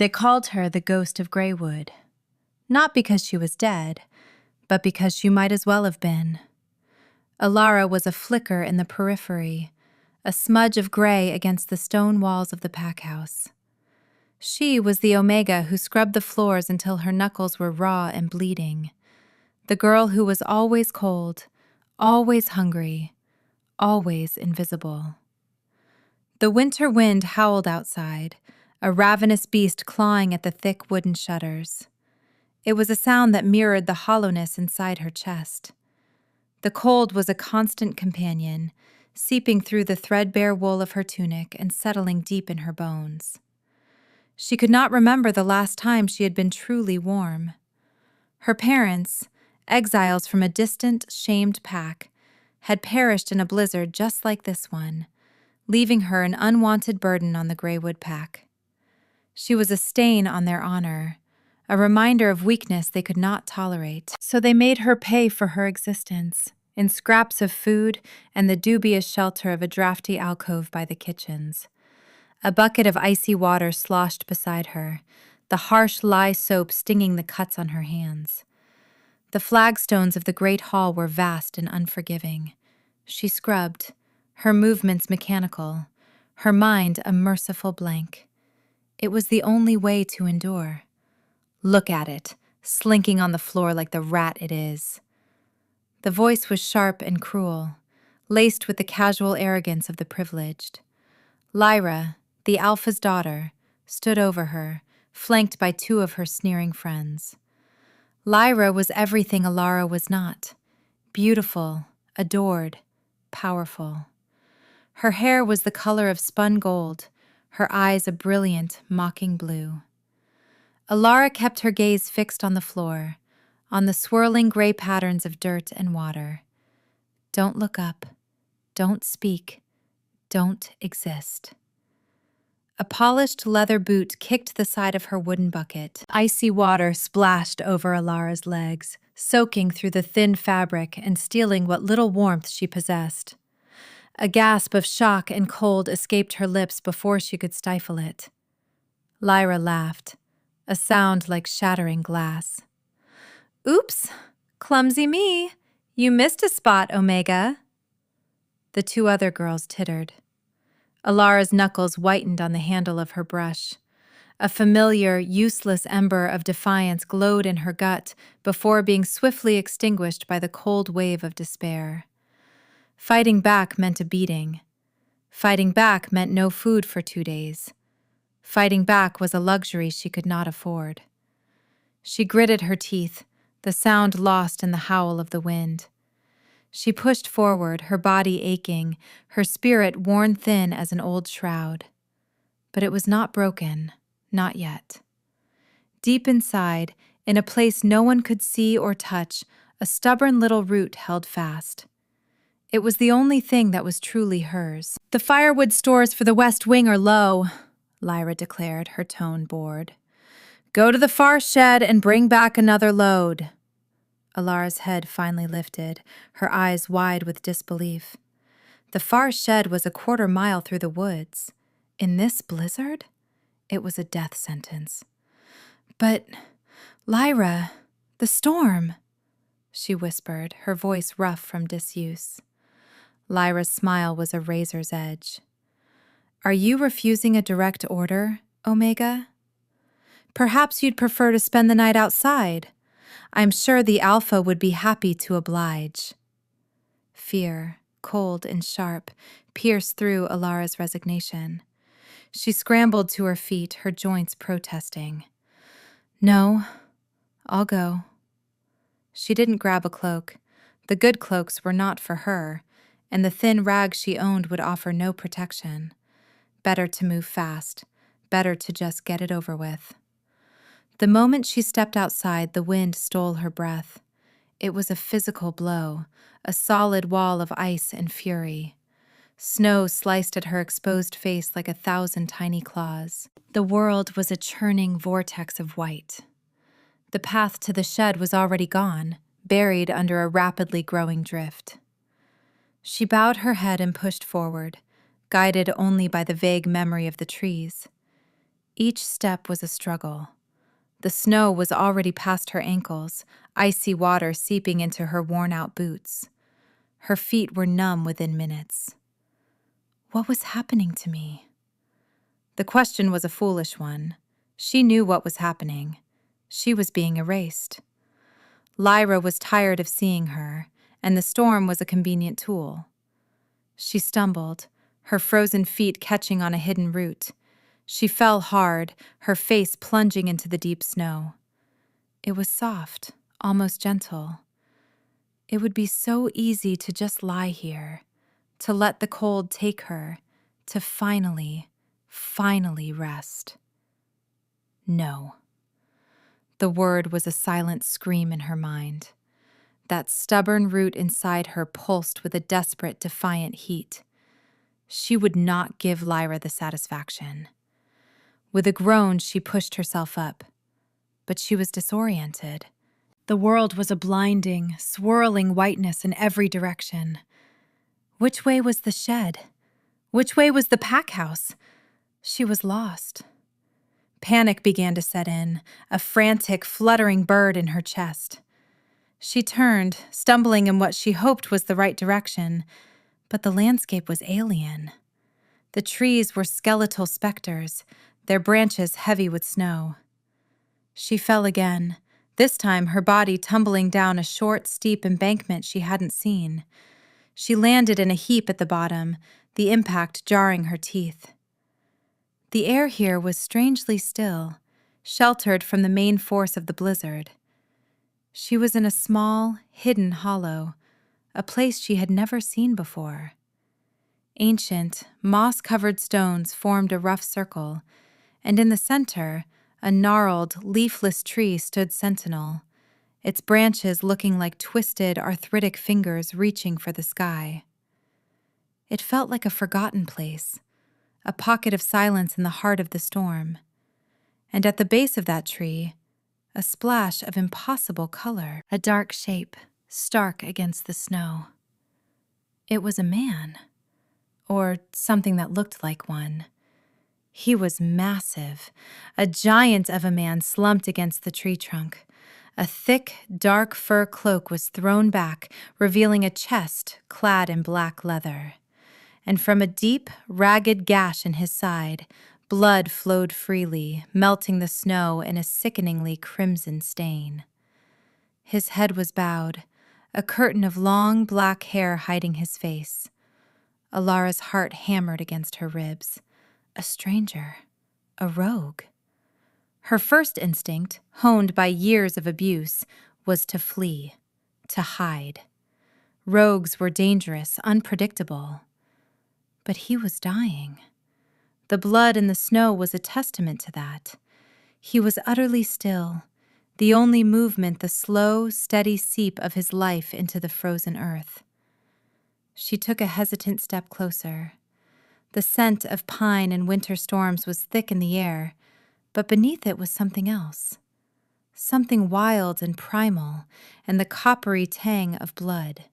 They called her the Ghost of Greywood, not because she was dead, but because she might as well have been. Alara was a flicker in the periphery, a smudge of gray against the stone walls of the pack house. She was the Omega who scrubbed the floors until her knuckles were raw and bleeding. The girl who was always cold, always hungry, always invisible. The winter wind howled outside, a ravenous beast clawing at the thick wooden shutters. It was a sound that mirrored the hollowness inside her chest. The cold was a constant companion, seeping through the threadbare wool of her tunic and settling deep in her bones. She could not remember the last time she had been truly warm. Her parents, exiles from a distant, shamed pack, had perished in a blizzard just like this one, leaving her an unwanted burden on the Greywood pack. She was a stain on their honor, a reminder of weakness they could not tolerate, so they made her pay for her existence in scraps of food and the dubious shelter of a drafty alcove by the kitchens. A bucket of icy water sloshed beside her, the harsh lye soap stinging the cuts on her hands. The flagstones of the great hall were vast and unforgiving. She scrubbed, her movements mechanical, her mind a merciful blank. It was the only way to endure. Look at it, slinking on the floor like the rat it is. The voice was sharp and cruel, laced with the casual arrogance of the privileged. Lyra, the Alpha's daughter, stood over her, flanked by two of her sneering friends. Lyra was everything Alara was not. Beautiful, adored, powerful. Her hair was the color of spun gold, her eyes a brilliant, mocking blue. Alara kept her gaze fixed on the floor, on the swirling gray patterns of dirt and water. Don't look up. Don't speak. Don't exist. A polished leather boot kicked the side of her wooden bucket. Icy water splashed over Alara's legs, soaking through the thin fabric and stealing what little warmth she possessed. A gasp of shock and cold escaped her lips before she could stifle it. Lyra laughed, a sound like shattering glass. "Oops, clumsy me. You missed a spot, Omega." The two other girls tittered. Alara's knuckles whitened on the handle of her brush. A familiar, useless ember of defiance glowed in her gut before being swiftly extinguished by the cold wave of despair. Fighting back meant a beating. Fighting back meant no food for 2 days. Fighting back was a luxury she could not afford. She gritted her teeth, the sound lost in the howl of the wind. She pushed forward, her body aching, her spirit worn thin as an old shroud. But it was not broken, not yet. Deep inside, in a place no one could see or touch, a stubborn little root held fast. It was the only thing that was truly hers. "The firewood stores for the West Wing are low," Lyra declared, her tone bored. "Go to the far shed and bring back another load." Alara's head finally lifted, her eyes wide with disbelief. The far shed was a 1/4 mile through the woods. In this blizzard? It was a death sentence. "But, Lyra, the storm," she whispered, her voice rough from disuse. Lyra's smile was a razor's edge. "Are you refusing a direct order, Omega? Perhaps you'd prefer to spend the night outside. I'm sure the Alpha would be happy to oblige." Fear, cold and sharp, pierced through Alara's resignation. She scrambled to her feet, her joints protesting. "No, I'll go." She didn't grab a cloak. The good cloaks were not for her, and the thin rag she owned would offer no protection. Better to move fast, better to just get it over with. The moment she stepped outside, the wind stole her breath. It was a physical blow, a solid wall of ice and fury. Snow sliced at her exposed face like 1,000 tiny claws. The world was a churning vortex of white. The path to the shed was already gone, buried under a rapidly growing drift. She bowed her head and pushed forward, guided only by the vague memory of the trees. Each step was a struggle. The snow was already past her ankles, icy water seeping into her worn-out boots. Her feet were numb within minutes. What was happening to me? The question was a foolish one. She knew what was happening. She was being erased. Lyra was tired of seeing her, and the storm was a convenient tool. She stumbled, her frozen feet catching on a hidden root. She fell hard, her face plunging into the deep snow. It was soft, almost gentle. It would be so easy to just lie here, to let the cold take her, to finally rest. No. The word was a silent scream in her mind. That stubborn root inside her pulsed with a desperate, defiant heat. She would not give Lyra the satisfaction. With a groan, she pushed herself up. But she was disoriented. The world was a blinding, swirling whiteness in every direction. Which way was the shed? Which way was the pack house? She was lost. Panic began to set in, a frantic, fluttering bird in her chest. She turned, stumbling in what she hoped was the right direction, but the landscape was alien. The trees were skeletal specters, their branches heavy with snow. She fell again, this time her body tumbling down a short, steep embankment she hadn't seen. She landed in a heap at the bottom, the impact jarring her teeth. The air here was strangely still, sheltered from the main force of the blizzard. She was in a small, hidden hollow, a place she had never seen before. Ancient, moss-covered stones formed a rough circle, and in the center, a gnarled, leafless tree stood sentinel, its branches looking like twisted, arthritic fingers reaching for the sky. It felt like a forgotten place, a pocket of silence in the heart of the storm. And at the base of that tree, a splash of impossible color, a dark shape, stark against the snow. It was a man, or something that looked like one. He was massive, a giant of a man slumped against the tree trunk. A thick, dark fur cloak was thrown back, revealing a chest clad in black leather. And from a deep, ragged gash in his side, blood flowed freely, melting the snow in a sickeningly crimson stain. His head was bowed, a curtain of long black hair hiding his face. Alara's heart hammered against her ribs. A stranger, a rogue. Her first instinct, honed by years of abuse, was to flee, to hide. Rogues were dangerous, unpredictable. But he was dying. The blood in the snow was a testament to that. He was utterly still, the only movement the slow, steady seep of his life into the frozen earth. She took a hesitant step closer. The scent of pine and winter storms was thick in the air, but beneath it was something else. Something wild and primal, and the coppery tang of blood.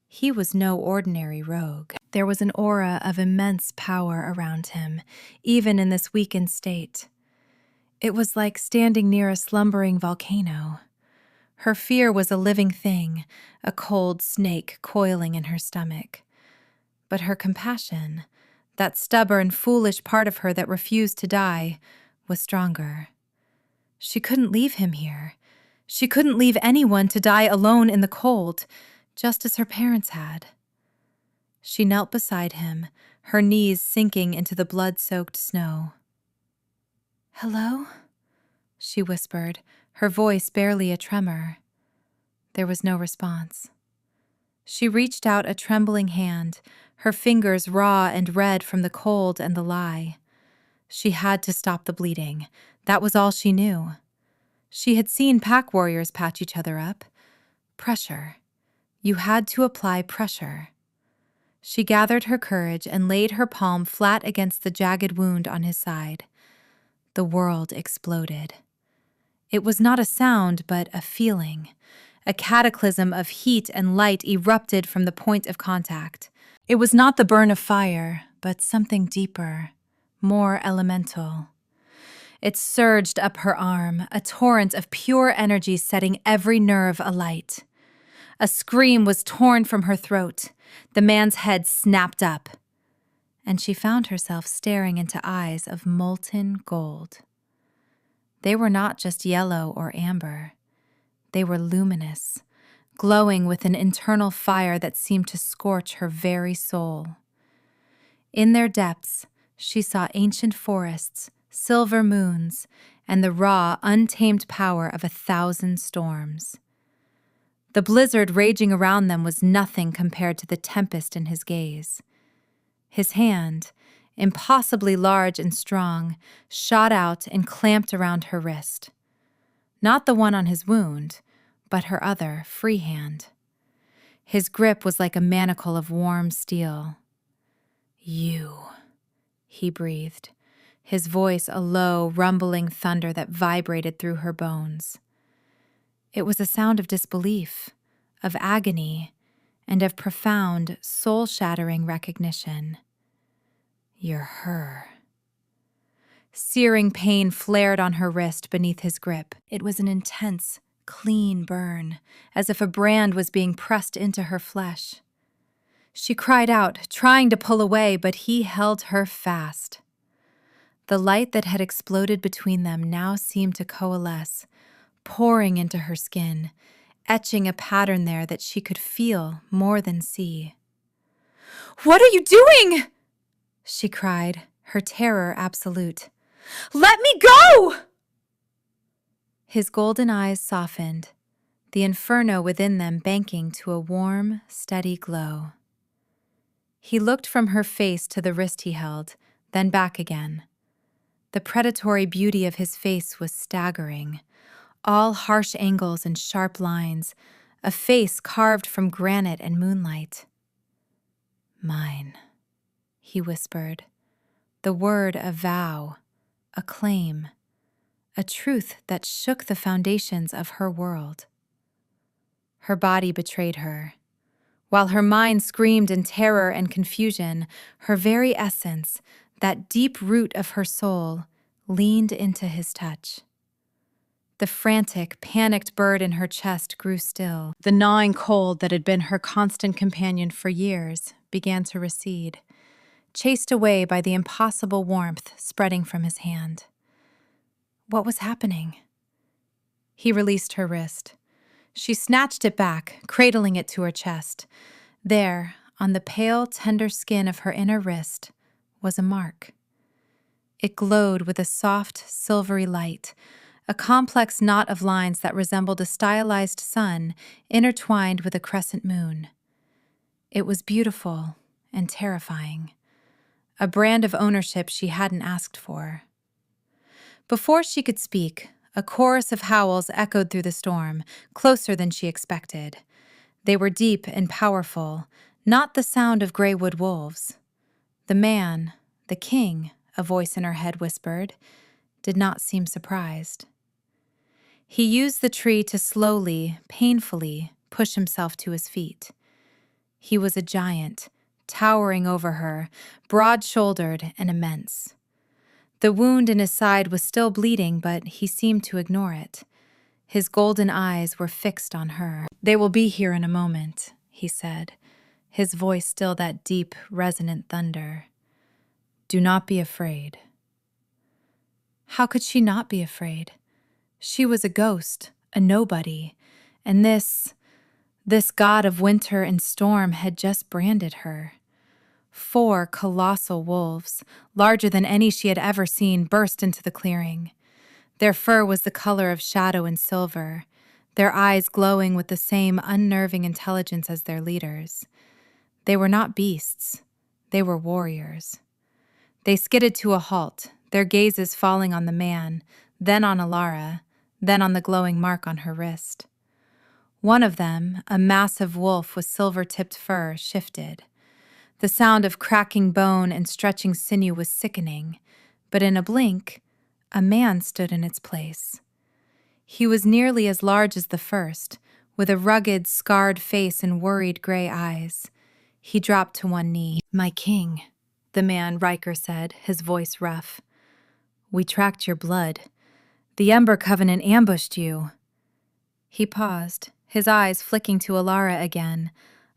He was no ordinary rogue. There was an aura of immense power around him, even in this weakened state. It was like standing near a slumbering volcano. Her fear was a living thing, a cold snake coiling in her stomach. But her compassion, that stubborn, foolish part of her that refused to die, was stronger. She couldn't leave him here. She couldn't leave anyone to die alone in the cold, just as her parents had. She knelt beside him, her knees sinking into the blood-soaked snow. "Hello?" she whispered, her voice barely a tremor. There was no response. She reached out a trembling hand, her fingers raw and red from the cold and the lie. She had to stop the bleeding. That was all she knew. She had seen pack warriors patch each other up. Pressure. You had to apply pressure. She gathered her courage and laid her palm flat against the jagged wound on his side. The world exploded. It was not a sound, but a feeling. A cataclysm of heat and light erupted from the point of contact. It was not the burn of fire, but something deeper, more elemental. It surged up her arm, a torrent of pure energy setting every nerve alight. A scream was torn from her throat. The man's head snapped up, and she found herself staring into eyes of molten gold. They were not just yellow or amber. They were luminous, glowing with an internal fire that seemed to scorch her very soul. In their depths, she saw ancient forests, silver moons, and the raw, untamed power of 1,000 storms. The blizzard raging around them was nothing compared to the tempest in his gaze. His hand, impossibly large and strong, shot out and clamped around her wrist. Not the one on his wound, but her other, free hand. His grip was like a manacle of warm steel. "You," he breathed, his voice a low, rumbling thunder that vibrated through her bones. It was a sound of disbelief, of agony, and of profound, soul-shattering recognition. "You're her." Searing pain flared on her wrist beneath his grip. It was an intense, clean burn, as if a brand was being pressed into her flesh. She cried out, trying to pull away, but he held her fast. The light that had exploded between them now seemed to coalesce, pouring into her skin, etching a pattern there that she could feel more than see. "What are you doing?" she cried, her terror absolute. "Let me go!" His golden eyes softened, the inferno within them banking to a warm, steady glow. He looked from her face to the wrist he held, then back again. The predatory beauty of his face was staggering, all harsh angles and sharp lines, a face carved from granite and moonlight. "Mine," he whispered, the word a vow, a claim, a truth that shook the foundations of her world. Her body betrayed her. While her mind screamed in terror and confusion, her very essence, that deep root of her soul, leaned into his touch. The frantic, panicked bird in her chest grew still. The gnawing cold that had been her constant companion for years began to recede, chased away by the impossible warmth spreading from his hand. What was happening? He released her wrist. She snatched it back, cradling it to her chest. There, on the pale, tender skin of her inner wrist, was a mark. It glowed with a soft, silvery light, a complex knot of lines that resembled a stylized sun intertwined with a crescent moon. It was beautiful and terrifying, a brand of ownership she hadn't asked for. Before she could speak, a chorus of howls echoed through the storm, closer than she expected. They were deep and powerful, not the sound of Greywood wolves. The man, the king, a voice in her head whispered, did not seem surprised. He used the tree to slowly, painfully, push himself to his feet. He was a giant, towering over her, broad-shouldered and immense. The wound in his side was still bleeding, but he seemed to ignore it. His golden eyes were fixed on her. "They will be here in a moment," he said, his voice still that deep, resonant thunder. "Do not be afraid." How could she not be afraid? She was a ghost, a nobody, and this god of winter and storm had just branded her. 4 colossal wolves, larger than any she had ever seen, burst into the clearing. Their fur was the color of shadow and silver, their eyes glowing with the same unnerving intelligence as their leaders. They were not beasts, they were warriors. They skidded to a halt, their gazes falling on the man, then on Alara, then on the glowing mark on her wrist. One of them, a massive wolf with silver-tipped fur, shifted. The sound of cracking bone and stretching sinew was sickening, but in a blink, a man stood in its place. He was nearly as large as the first, with a rugged, scarred face and worried gray eyes. He dropped to one knee. "My king," the man, Riker said, his voice rough. We tracked your blood. The Ember Covenant ambushed you." He paused, his eyes flicking to Alara again,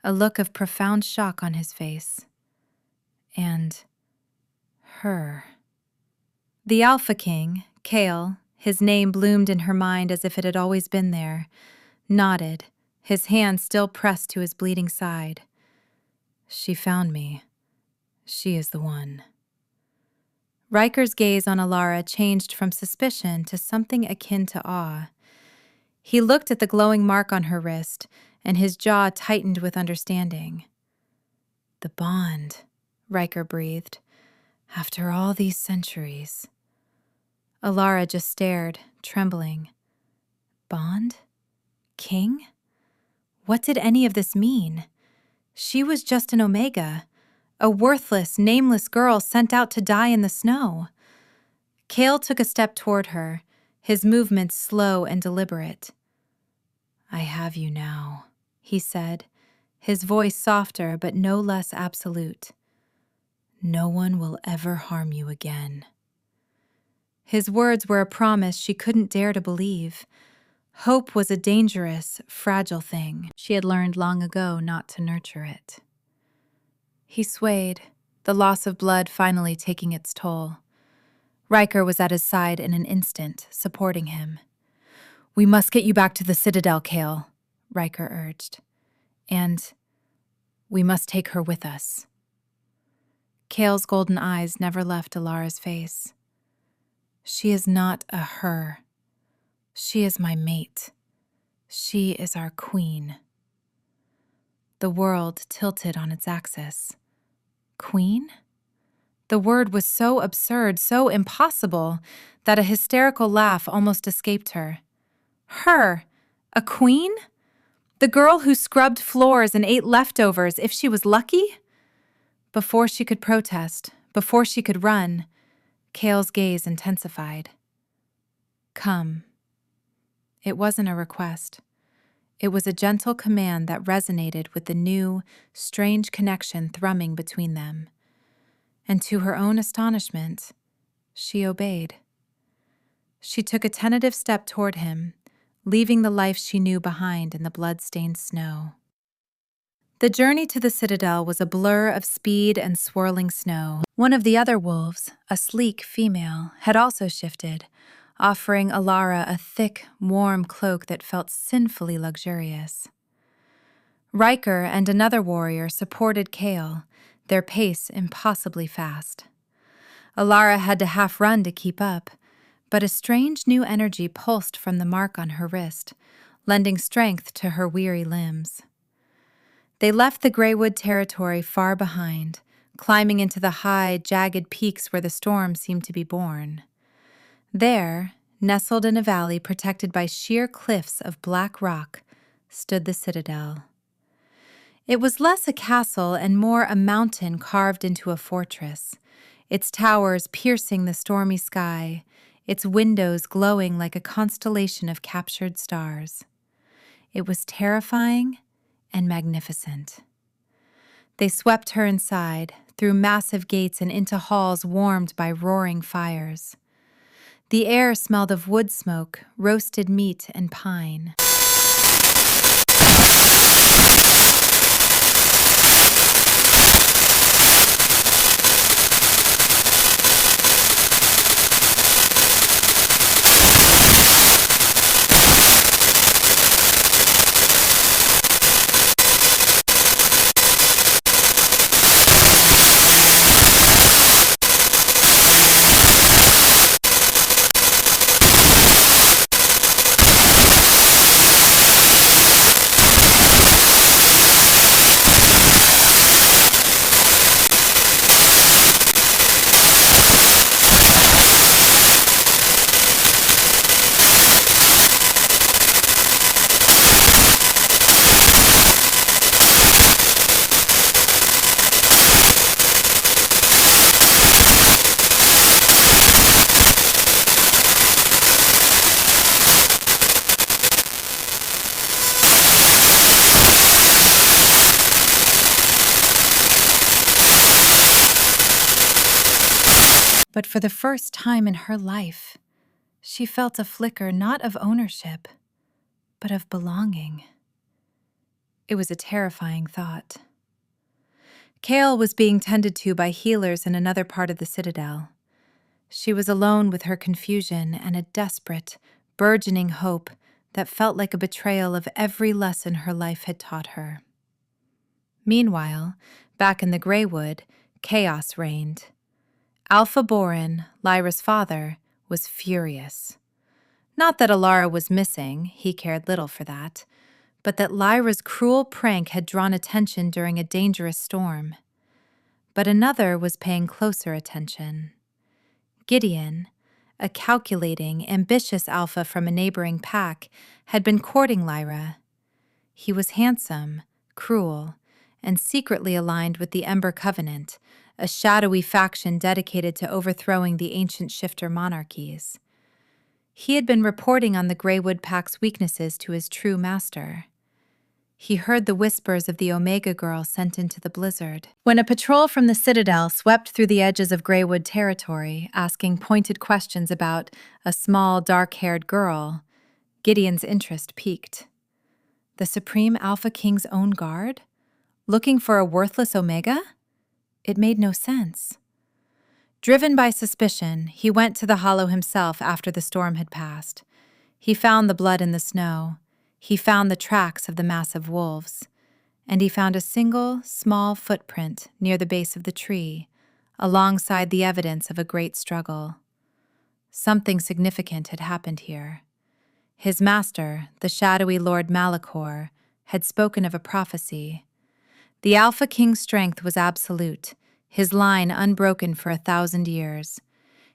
a look of profound shock on his face. "And her." The Alpha King, Kale, his name bloomed in her mind as if it had always been there, nodded, his hand still pressed to his bleeding side. "She found me. She is the one." Riker's gaze on Alara changed from suspicion to something akin to awe. He looked at the glowing mark on her wrist, and his jaw tightened with understanding. "The bond," Riker breathed. "After all these centuries." Alara just stared, trembling. Bond? King? What did any of this mean? She was just an Omega, a worthless, nameless girl sent out to die in the snow. Kale took a step toward her, his movements slow and deliberate. "I have you now," he said, his voice softer but no less absolute. "No one will ever harm you again." His words were a promise she couldn't dare to believe. Hope was a dangerous, fragile thing. She had learned long ago not to nurture it. He swayed, the loss of blood finally taking its toll. Riker was at his side in an instant, supporting him. "We must get you back to the Citadel, Kale," Riker urged. "And we must take her with us." Kale's golden eyes never left Alara's face. "She is not a her. She is my mate. She is our queen." The world tilted on its axis. Queen? The word was so absurd, so impossible, that a hysterical laugh almost escaped her. Her? A queen? The girl who scrubbed floors and ate leftovers if she was lucky? Before she could protest, before she could run, Kale's gaze intensified. "Come." It wasn't a request. It was a gentle command that resonated with the new, strange connection thrumming between them. And to her own astonishment, she obeyed. She took a tentative step toward him, leaving the life she knew behind in the blood-stained snow. The journey to the Citadel was a blur of speed and swirling snow. One of the other wolves, a sleek female, had also shifted, offering Alara a thick, warm cloak that felt sinfully luxurious. Riker and another warrior supported Kale, their pace impossibly fast. Alara had to half-run to keep up, but a strange new energy pulsed from the mark on her wrist, lending strength to her weary limbs. They left the Greywood territory far behind, climbing into the high, jagged peaks where the storm seemed to be born. There, nestled in a valley protected by sheer cliffs of black rock, stood the Citadel. It was less a castle and more a mountain carved into a fortress, its towers piercing the stormy sky, its windows glowing like a constellation of captured stars. It was terrifying and magnificent. They swept her inside, through massive gates and into halls warmed by roaring fires. The air smelled of wood smoke, roasted meat, and pine. But for the first time in her life, she felt a flicker not of ownership, but of belonging. It was a terrifying thought. Kale was being tended to by healers in another part of the citadel. She was alone with her confusion and a desperate, burgeoning hope that felt like a betrayal of every lesson her life had taught her. Meanwhile, back in the Greywood, chaos reigned. Alpha Borin, Lyra's father, was furious. Not that Alara was missing, he cared little for that, but that Lyra's cruel prank had drawn attention during a dangerous storm. But another was paying closer attention. Gideon, a calculating, ambitious alpha from a neighboring pack, had been courting Lyra. He was handsome, cruel, and secretly aligned with the Ember Covenant, a shadowy faction dedicated to overthrowing the ancient shifter monarchies. He had been reporting on the Greywood Pack's weaknesses to his true master. He heard the whispers of the Omega Girl sent into the blizzard. When a patrol from the Citadel swept through the edges of Greywood territory, asking pointed questions about a small, dark-haired girl, Gideon's interest piqued. The Supreme Alpha King's own guard? Looking for a worthless Omega? It made no sense. Driven by suspicion, he went to the Hollow himself after the storm had passed. He found the blood in the snow. He found the tracks of the massive wolves. And he found a single, small footprint near the base of the tree, alongside the evidence of a great struggle. Something significant had happened here. His master, the shadowy Lord Malachor, had spoken of a prophecy. The Alpha King's strength was absolute, his line unbroken for 1,000 years.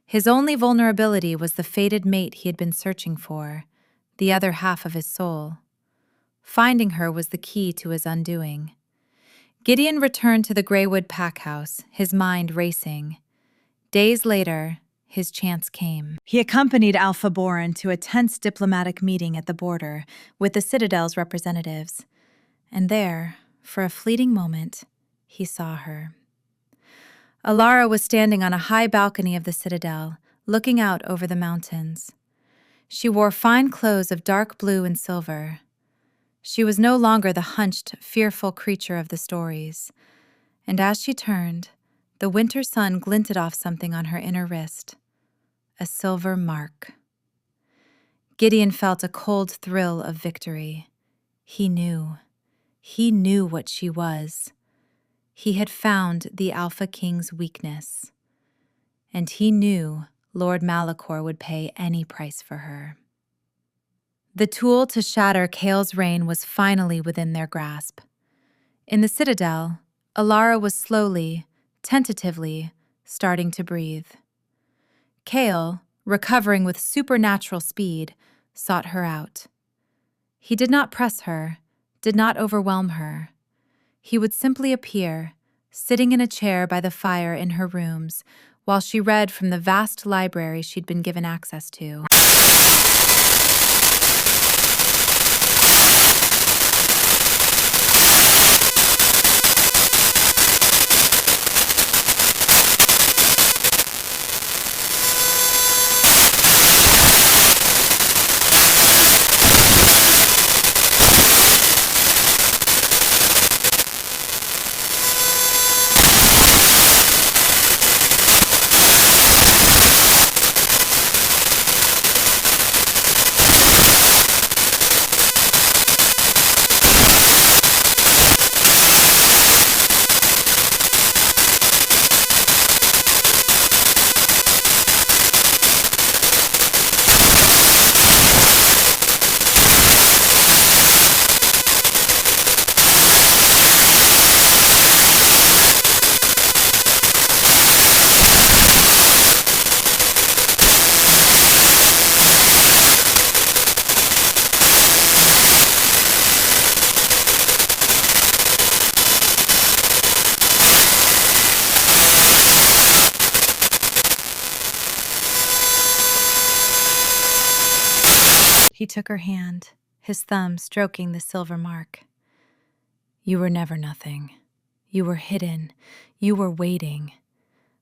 His only vulnerability was the fated mate he had been searching for, the other half of his soul. Finding her was the key to his undoing. Gideon returned to the Greywood pack house, his mind racing. Days later, his chance came. He accompanied Alpha Borin to a tense diplomatic meeting at the border with the Citadel's representatives. And there, for a fleeting moment, he saw her. Alara was standing on a high balcony of the Citadel, looking out over the mountains. She wore fine clothes of dark blue and silver. She was no longer the hunched, fearful creature of the stories. And as she turned, the winter sun glinted off something on her inner wrist. A silver mark. Gideon felt a cold thrill of victory. He knew. He knew what she was. He had found the Alpha King's weakness. And he knew Lord Malachor would pay any price for her. The tool to shatter Kale's reign was finally within their grasp. In the Citadel, Alara was slowly, tentatively, starting to breathe. Kale, recovering with supernatural speed, sought her out. He did not press her, did not overwhelm her. He would simply appear, sitting in a chair by the fire in her rooms, while she read from the vast library she'd been given access to. He took her hand, his thumb stroking the silver mark. You were never nothing. You were hidden. You were waiting.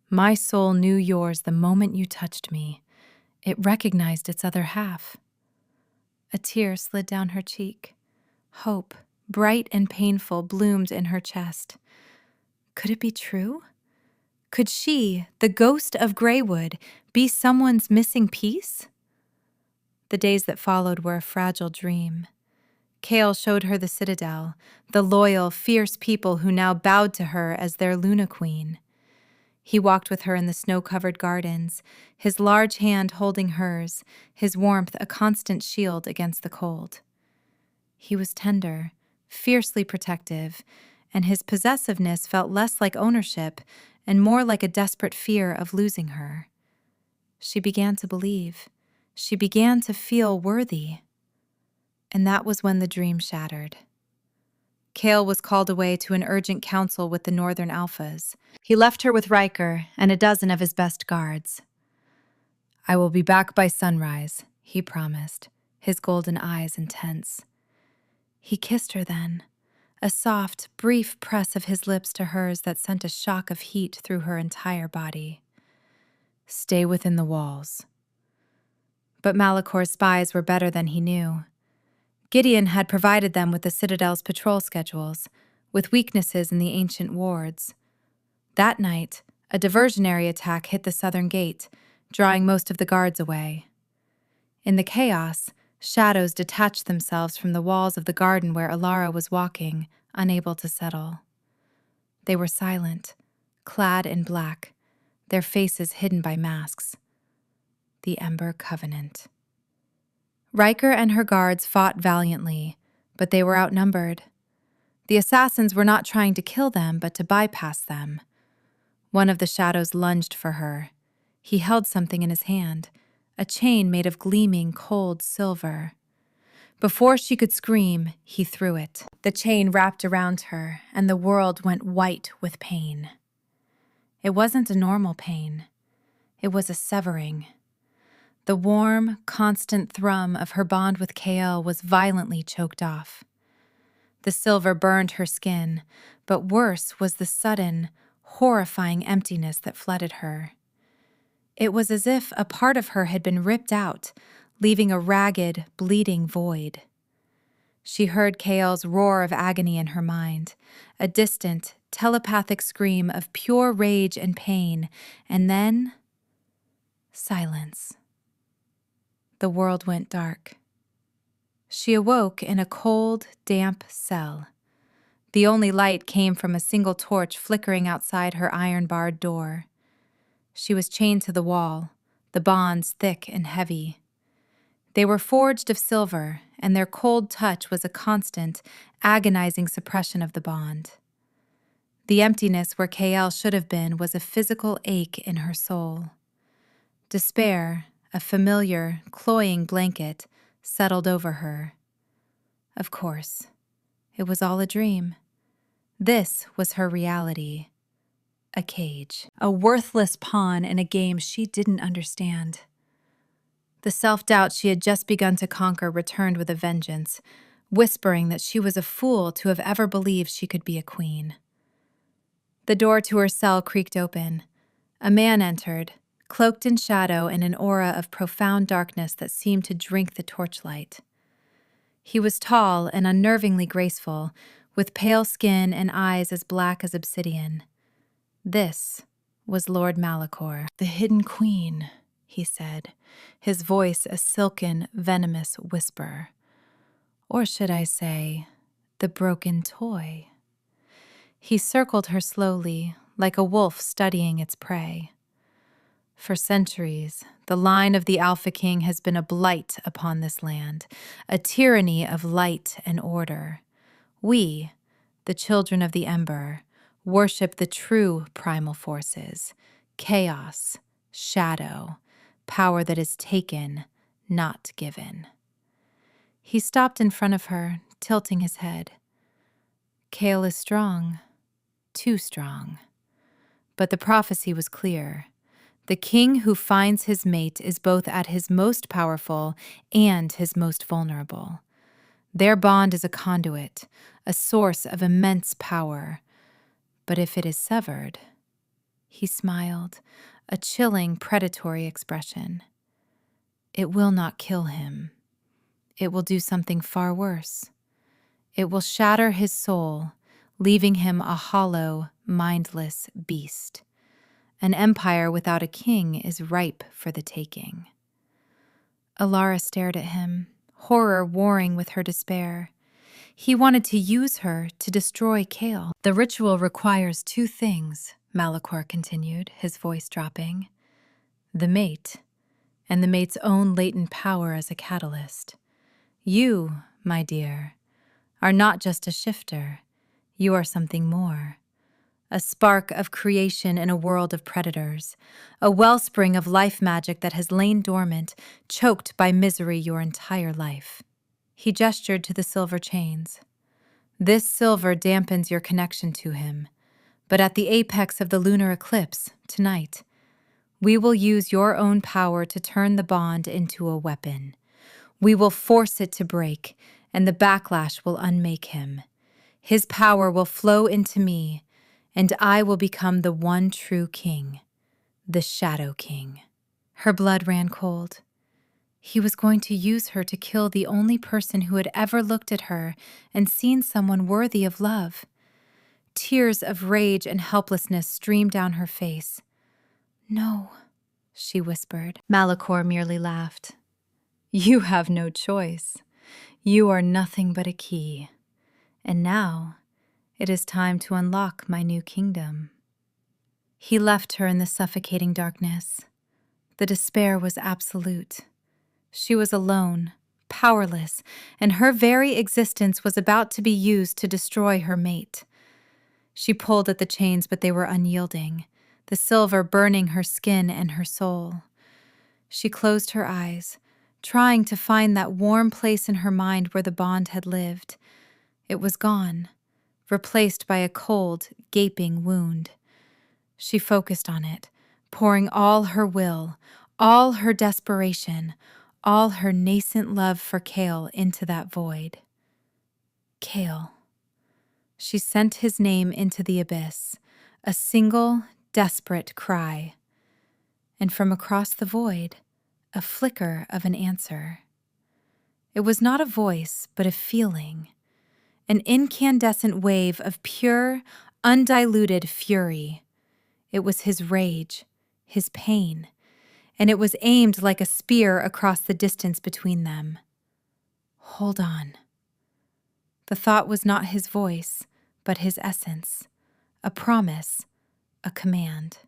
My soul knew yours the moment you touched me. It recognized its other half. A tear slid down her cheek. Hope, bright and painful, bloomed in her chest. Could it be true? Could she, the ghost of Greywood, be someone's missing piece? The days that followed were a fragile dream. Kale showed her the citadel, the loyal, fierce people who now bowed to her as their Luna Queen. He walked with her in the snow-covered gardens, his large hand holding hers, his warmth a constant shield against the cold. He was tender, fiercely protective, and his possessiveness felt less like ownership and more like a desperate fear of losing her. She began to believe. She began to feel worthy. And that was when the dream shattered. Kale was called away to an urgent council with the Northern Alphas. He left her with Riker and a dozen of his best guards. "I will be back by sunrise," he promised, his golden eyes intense. He kissed her then, a soft, brief press of his lips to hers that sent a shock of heat through her entire body. "Stay within the walls." But Malakor's spies were better than he knew. Gideon had provided them with the Citadel's patrol schedules, with weaknesses in the ancient wards. That night, a diversionary attack hit the southern gate, drawing most of the guards away. In the chaos, shadows detached themselves from the walls of the garden where Alara was walking, unable to settle. They were silent, clad in black, their faces hidden by masks. The Ember Covenant. Riker and her guards fought valiantly, but they were outnumbered. The assassins were not trying to kill them, but to bypass them. One of the shadows lunged for her. He held something in his hand, a chain made of gleaming, cold silver. Before she could scream, he threw it. The chain wrapped around her, and the world went white with pain. It wasn't a normal pain. It was a severing. The warm, constant thrum of her bond with Kael was violently choked off. The silver burned her skin, but worse was the sudden, horrifying emptiness that flooded her. It was as if a part of her had been ripped out, leaving a ragged, bleeding void. She heard Kael's roar of agony in her mind, a distant, telepathic scream of pure rage and pain, and then silence. The world went dark. She awoke in a cold, damp cell. The only light came from a single torch flickering outside her iron-barred door. She was chained to the wall, the bonds thick and heavy. They were forged of silver, and their cold touch was a constant, agonizing suppression of the bond. The emptiness where Kael should have been was a physical ache in her soul. Despair, a familiar, cloying blanket, settled over her. Of course, it was all a dream. This was her reality. A cage, a worthless pawn in a game she didn't understand. The self-doubt she had just begun to conquer returned with a vengeance, whispering that she was a fool to have ever believed she could be a queen. The door to her cell creaked open. A man entered, cloaked in shadow and an aura of profound darkness that seemed to drink the torchlight. He was tall and unnervingly graceful, with pale skin and eyes as black as obsidian. This was Lord Malakor. "The Hidden Queen," he said, his voice a silken, venomous whisper. Or should I say, the broken toy? He circled her slowly, like a wolf studying its prey. For centuries, the line of the Alpha King has been a blight upon this land, a tyranny of light and order. We, the children of the Ember, worship the true primal forces, chaos, shadow, power that is taken, not given. He stopped in front of her, tilting his head. Kael is strong, too strong. But the prophecy was clear. The king who finds his mate is both at his most powerful and his most vulnerable. Their bond is a conduit, a source of immense power. But if it is severed, He smiled, a chilling, predatory expression. It will not kill him. It will do something far worse. It will shatter his soul, leaving him a hollow, mindless beast. An empire without a king is ripe for the taking. Alara stared at him, horror warring with her despair. He wanted to use her to destroy Kale. The ritual requires two things, Malachor continued, his voice dropping. The mate, and the mate's own latent power as a catalyst. You, my dear, are not just a shifter. You are something more. A spark of creation in a world of predators. A wellspring of life magic that has lain dormant, choked by misery your entire life. He gestured to the silver chains. This silver dampens your connection to him. But at the apex of the lunar eclipse, tonight, we will use your own power to turn the bond into a weapon. We will force it to break, and the backlash will unmake him. His power will flow into me, and I will become the one true king, the Shadow King. Her blood ran cold. He was going to use her to kill the only person who had ever looked at her and seen someone worthy of love. Tears of rage and helplessness streamed down her face. No, she whispered. Malachor merely laughed. You have no choice. You are nothing but a key. And now, it is time to unlock my new kingdom. He left her in the suffocating darkness. The despair was absolute. She was alone, powerless, and her very existence was about to be used to destroy her mate. She pulled at the chains, but they were unyielding, the silver burning her skin and her soul. She closed her eyes, trying to find that warm place in her mind where the bond had lived. It was gone, replaced by a cold, gaping wound. She focused on it, pouring all her will, all her desperation, all her nascent love for Kale into that void. Kale. She sent his name into the abyss, a single, desperate cry. And from across the void, a flicker of an answer. It was not a voice, but a feeling. An incandescent wave of pure, undiluted fury. It was his rage, his pain, and it was aimed like a spear across the distance between them. Hold on. The thought was not his voice, but his essence, a promise, a command.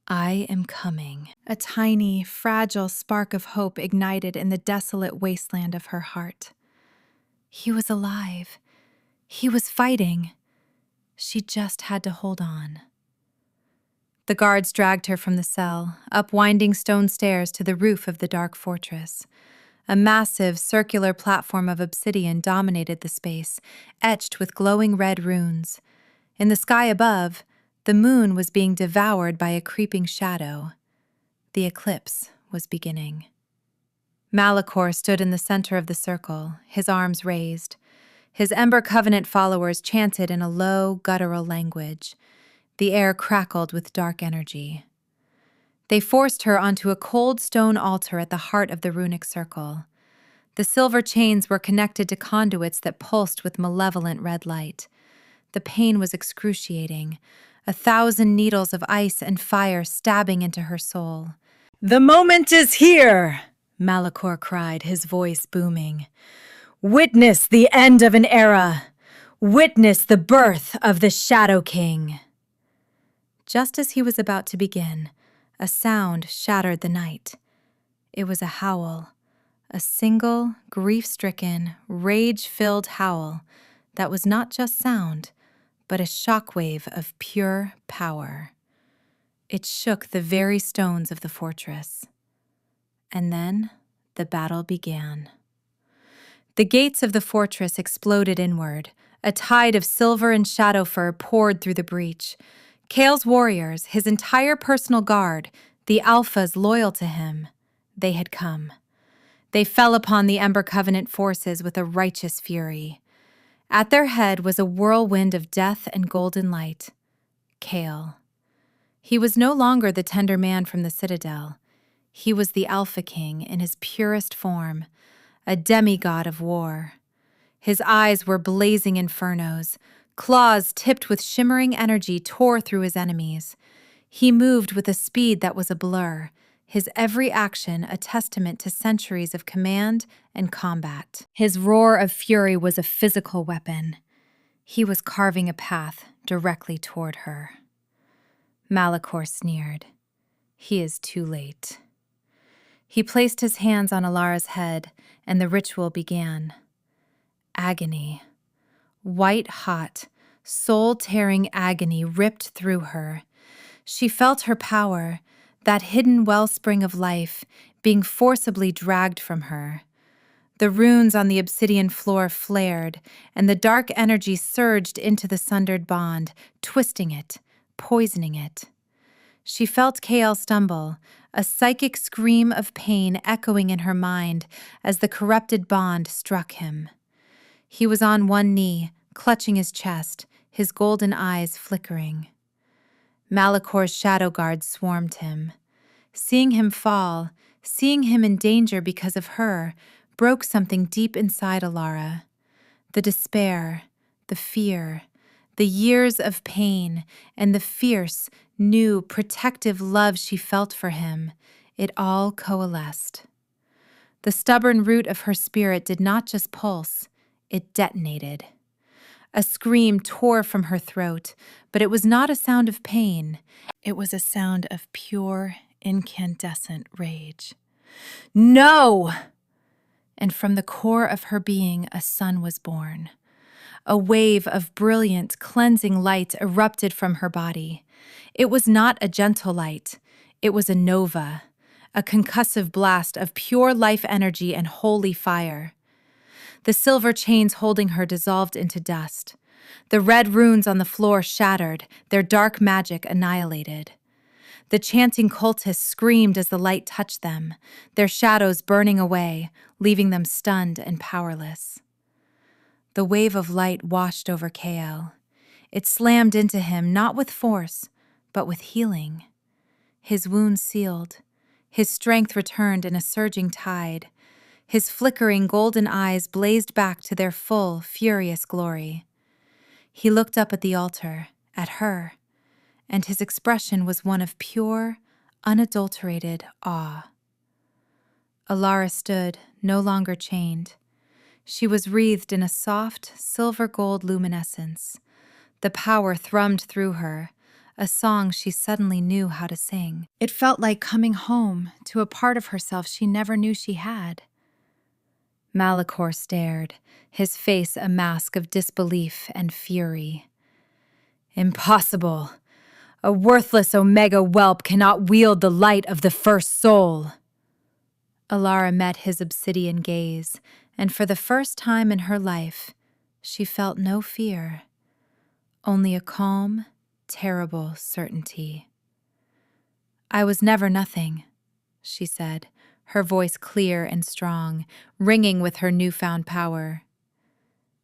I am coming. A tiny, fragile spark of hope ignited in the desolate wasteland of her heart. He was alive. He was fighting. She just had to hold on. The guards dragged her from the cell, up winding stone stairs to the roof of the dark fortress. A massive, circular platform of obsidian dominated the space, etched with glowing red runes. In the sky above, the moon was being devoured by a creeping shadow. The eclipse was beginning. Malachor stood in the center of the circle, his arms raised. His Ember Covenant followers chanted in a low, guttural language. The air crackled with dark energy. They forced her onto a cold stone altar at the heart of the runic circle. The silver chains were connected to conduits that pulsed with malevolent red light. The pain was excruciating, 1,000 needles of ice and fire stabbing into her soul. "The moment is here!" Malachor cried, his voice booming. "Witness the end of an era! Witness the birth of the Shadow King!" Just as he was about to begin, a sound shattered the night. It was a howl, a single, grief-stricken, rage-filled howl that was not just sound, but a shockwave of pure power. It shook the very stones of the fortress. And then the battle began. The gates of the fortress exploded inward. A tide of silver and shadow fur poured through the breach. Kale's warriors, his entire personal guard, the alphas loyal to him, they had come. They fell upon the Ember Covenant forces with a righteous fury. At their head was a whirlwind of death and golden light. Kale. He was no longer the tender man from the citadel. He was the Alpha King in his purest form, a demigod of war. His eyes were blazing infernos. Claws tipped with shimmering energy tore through his enemies. He moved with a speed that was a blur, his every action a testament to centuries of command and combat. His roar of fury was a physical weapon. He was carving a path directly toward her. Malachor sneered. He is too late. He placed his hands on Alara's head, and the ritual began. Agony. White-hot, soul-tearing agony ripped through her. She felt her power, that hidden wellspring of life, being forcibly dragged from her. The runes on the obsidian floor flared, and the dark energy surged into the sundered bond, twisting it, poisoning it. She felt Kael stumble, a psychic scream of pain echoing in her mind as the corrupted bond struck him. He was on one knee, clutching his chest, his golden eyes flickering. Malachor's shadow guards swarmed him. Seeing him fall, seeing him in danger because of her, broke something deep inside Alara. The despair, the fear, the years of pain, and the fierce, new, protective love she felt for him, it all coalesced. The stubborn root of her spirit did not just pulse, it detonated. A scream tore from her throat, but it was not a sound of pain. It was a sound of pure, incandescent rage. No! And from the core of her being, a sun was born. A wave of brilliant, cleansing light erupted from her body. It was not a gentle light. It was a nova, a concussive blast of pure life energy and holy fire. The silver chains holding her dissolved into dust. The red runes on the floor shattered, their dark magic annihilated. The chanting cultists screamed as the light touched them, their shadows burning away, leaving them stunned and powerless. The wave of light washed over Kael. It slammed into him not with force, but with healing. His wounds sealed, his strength returned in a surging tide. His flickering golden eyes blazed back to their full, furious glory. He looked up at the altar, at her, and his expression was one of pure, unadulterated awe. Alara stood, no longer chained. She was wreathed in a soft, silver-gold luminescence. The power thrummed through her, a song she suddenly knew how to sing. It felt like coming home to a part of herself she never knew she had. Malachor stared, his face a mask of disbelief and fury. Impossible! A worthless Omega whelp cannot wield the light of the first soul. Alara met his obsidian gaze, and for the first time in her life, she felt no fear, only a calm, terrible certainty. I was never nothing, she said, her voice clear and strong, ringing with her newfound power.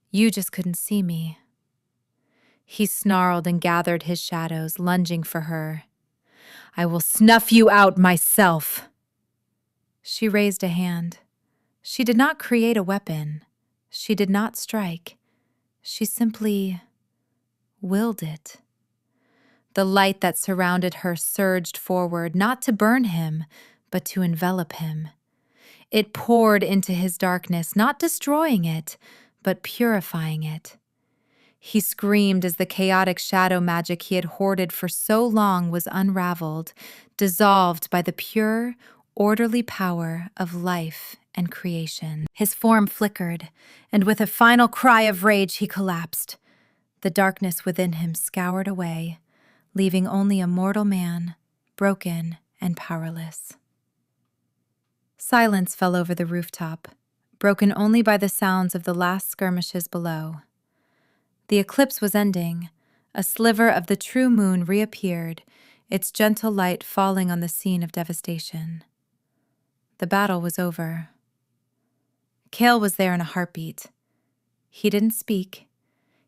You just couldn't see me. He snarled and gathered his shadows, lunging for her. I will snuff you out myself. She raised a hand. She did not create a weapon. She did not strike. She simply willed it. The light that surrounded her surged forward, not to burn him, but to envelop him. It poured into his darkness, not destroying it, but purifying it. He screamed as the chaotic shadow magic he had hoarded for so long was unraveled, dissolved by the pure, orderly power of life and creation. His form flickered, and with a final cry of rage he collapsed. The darkness within him scoured away, leaving only a mortal man, broken and powerless. Silence fell over the rooftop, broken only by the sounds of the last skirmishes below. The eclipse was ending. A sliver of the true moon reappeared, its gentle light falling on the scene of devastation. The battle was over. Kael was there in a heartbeat. He didn't speak.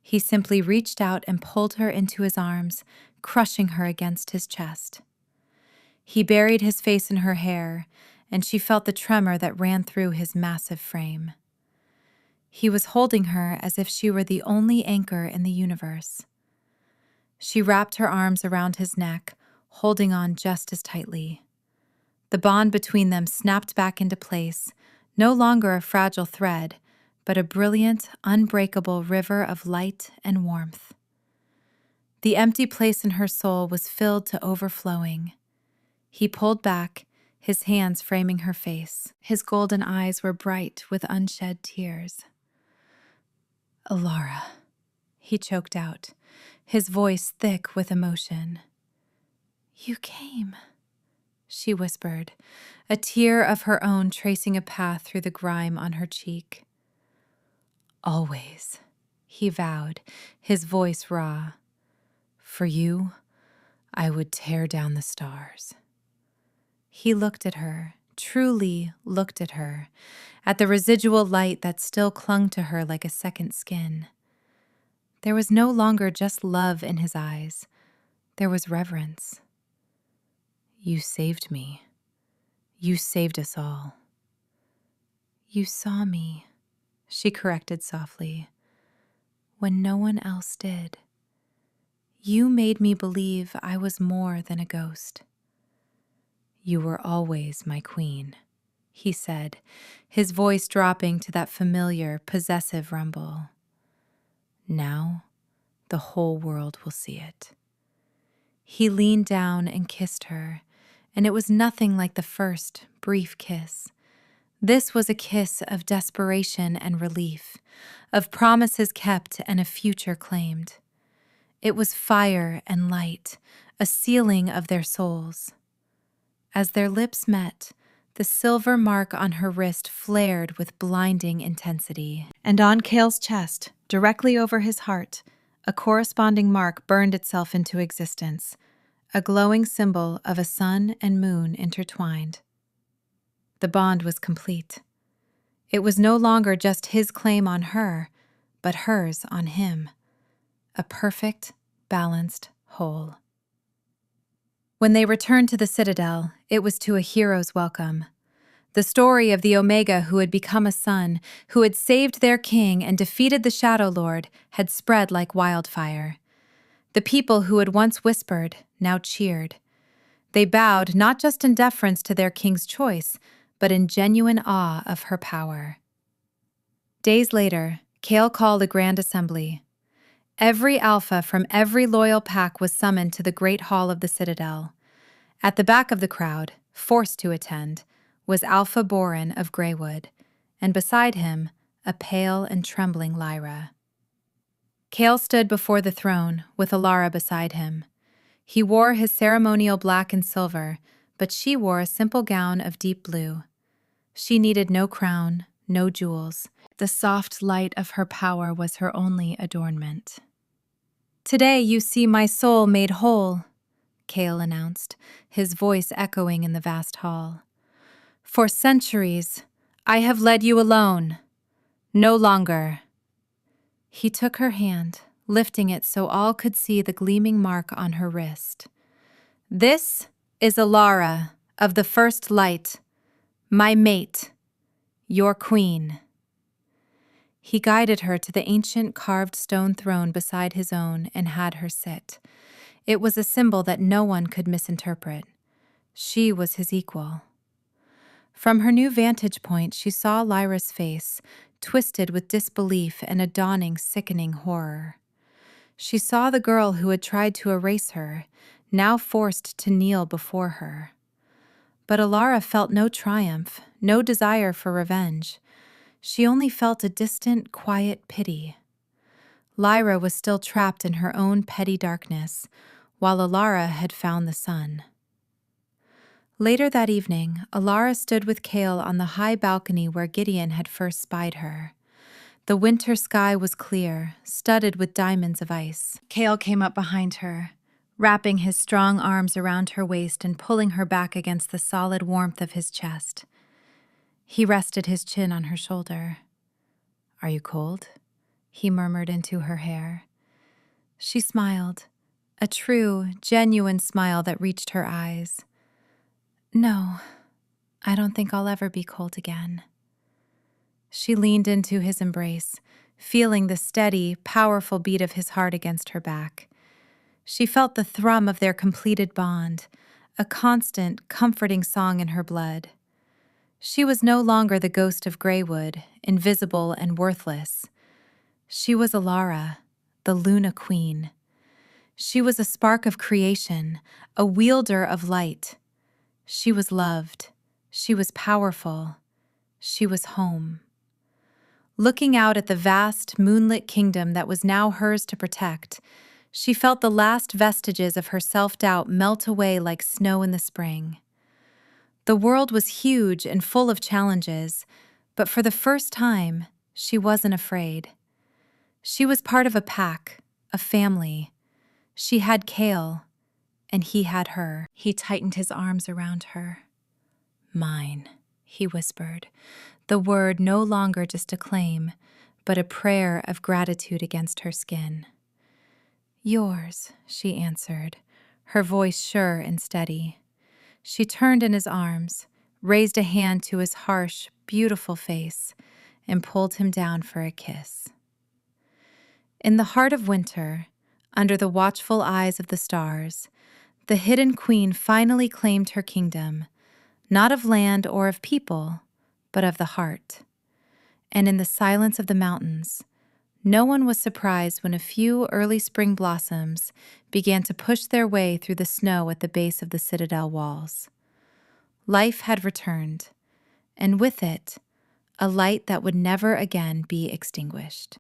He simply reached out and pulled her into his arms, crushing her against his chest. He buried his face in her hair, and she felt the tremor that ran through his massive frame. He was holding her as if she were the only anchor in the universe. She wrapped her arms around his neck, holding on just as tightly. The bond between them snapped back into place, no longer a fragile thread, but a brilliant, unbreakable river of light and warmth. The empty place in her soul was filled to overflowing. He pulled back, his hands framing her face. His golden eyes were bright with unshed tears. "Alara," he choked out, his voice thick with emotion. "You came," she whispered, a tear of her own tracing a path through the grime on her cheek. "Always," he vowed, his voice raw. "For you, I would tear down the stars." He looked at her, truly looked at her, at the residual light that still clung to her like a second skin. There was no longer just love in his eyes. There was reverence. "You saved me. You saved us all." "You saw me," she corrected softly, "when no one else did. You made me believe I was more than a ghost." "You were always my queen," he said, his voice dropping to that familiar, possessive rumble. "Now, the whole world will see it." He leaned down and kissed her, and it was nothing like the first, brief kiss. This was a kiss of desperation and relief, of promises kept and a future claimed. It was fire and light, a sealing of their souls. As their lips met, the silver mark on her wrist flared with blinding intensity. And on Cale's chest, directly over his heart, a corresponding mark burned itself into existence, a glowing symbol of a sun and moon intertwined. The bond was complete. It was no longer just his claim on her, but hers on him. A perfect, balanced whole. When they returned to the Citadel, it was to a hero's welcome. The story of the Omega who had become a sun, who had saved their king and defeated the Shadow Lord, had spread like wildfire. The people who had once whispered now cheered. They bowed not just in deference to their king's choice, but in genuine awe of her power. Days later, Cale called a grand assembly. Every alpha from every loyal pack was summoned to the great hall of the Citadel. At the back of the crowd, forced to attend, was Alpha Borin of Greywood, and beside him, a pale and trembling Lyra. Cale stood before the throne, with Alara beside him. He wore his ceremonial black and silver, but she wore a simple gown of deep blue. She needed no crown, no jewels. The soft light of her power was her only adornment. "Today you see my soul made whole," Cale announced, his voice echoing in the vast hall. "For centuries, I have led you alone. No longer." He took her hand, lifting it so all could see the gleaming mark on her wrist. "This is Alara of the First Light, my mate, your queen." He guided her to the ancient carved stone throne beside his own and had her sit. It was a symbol that no one could misinterpret. She was his equal. From her new vantage point, she saw Lyra's face, twisted with disbelief and a dawning, sickening horror. She saw the girl who had tried to erase her, now forced to kneel before her. But Alara felt no triumph, no desire for revenge. She only felt a distant, quiet pity. Lyra was still trapped in her own petty darkness, while Alara had found the sun. Later that evening, Alara stood with Cale on the high balcony where Gideon had first spied her. The winter sky was clear, studded with diamonds of ice. Cale came up behind her, wrapping his strong arms around her waist and pulling her back against the solid warmth of his chest. He rested his chin on her shoulder. "Are you cold?" he murmured into her hair. She smiled, a true, genuine smile that reached her eyes. No, I don't think I'll ever be cold again. She leaned into his embrace, feeling the steady, powerful beat of his heart against her back. She felt the thrum of their completed bond, a constant, comforting song in her blood. She was no longer the ghost of Greywood, invisible and worthless. She was Alara, the Luna Queen. She was a spark of creation, a wielder of light. She was loved. She was powerful. She was home. Looking out at the vast, moonlit kingdom that was now hers to protect, she felt the last vestiges of her self-doubt melt away like snow in the spring. The world was huge and full of challenges, but for the first time, she wasn't afraid. She was part of a pack, a family. She had Kale, and he had her. He tightened his arms around her. Mine, he whispered, the word no longer just a claim, but a prayer of gratitude against her skin. Yours, she answered, her voice sure and steady. She turned in his arms, raised a hand to his harsh, beautiful face, and pulled him down for a kiss. In the heart of winter, under the watchful eyes of the stars, the hidden queen finally claimed her kingdom, not of land or of people, but of the heart. And in the silence of the mountains, no one was surprised when a few early spring blossoms began to push their way through the snow at the base of the citadel walls. Life had returned, and with it, a light that would never again be extinguished.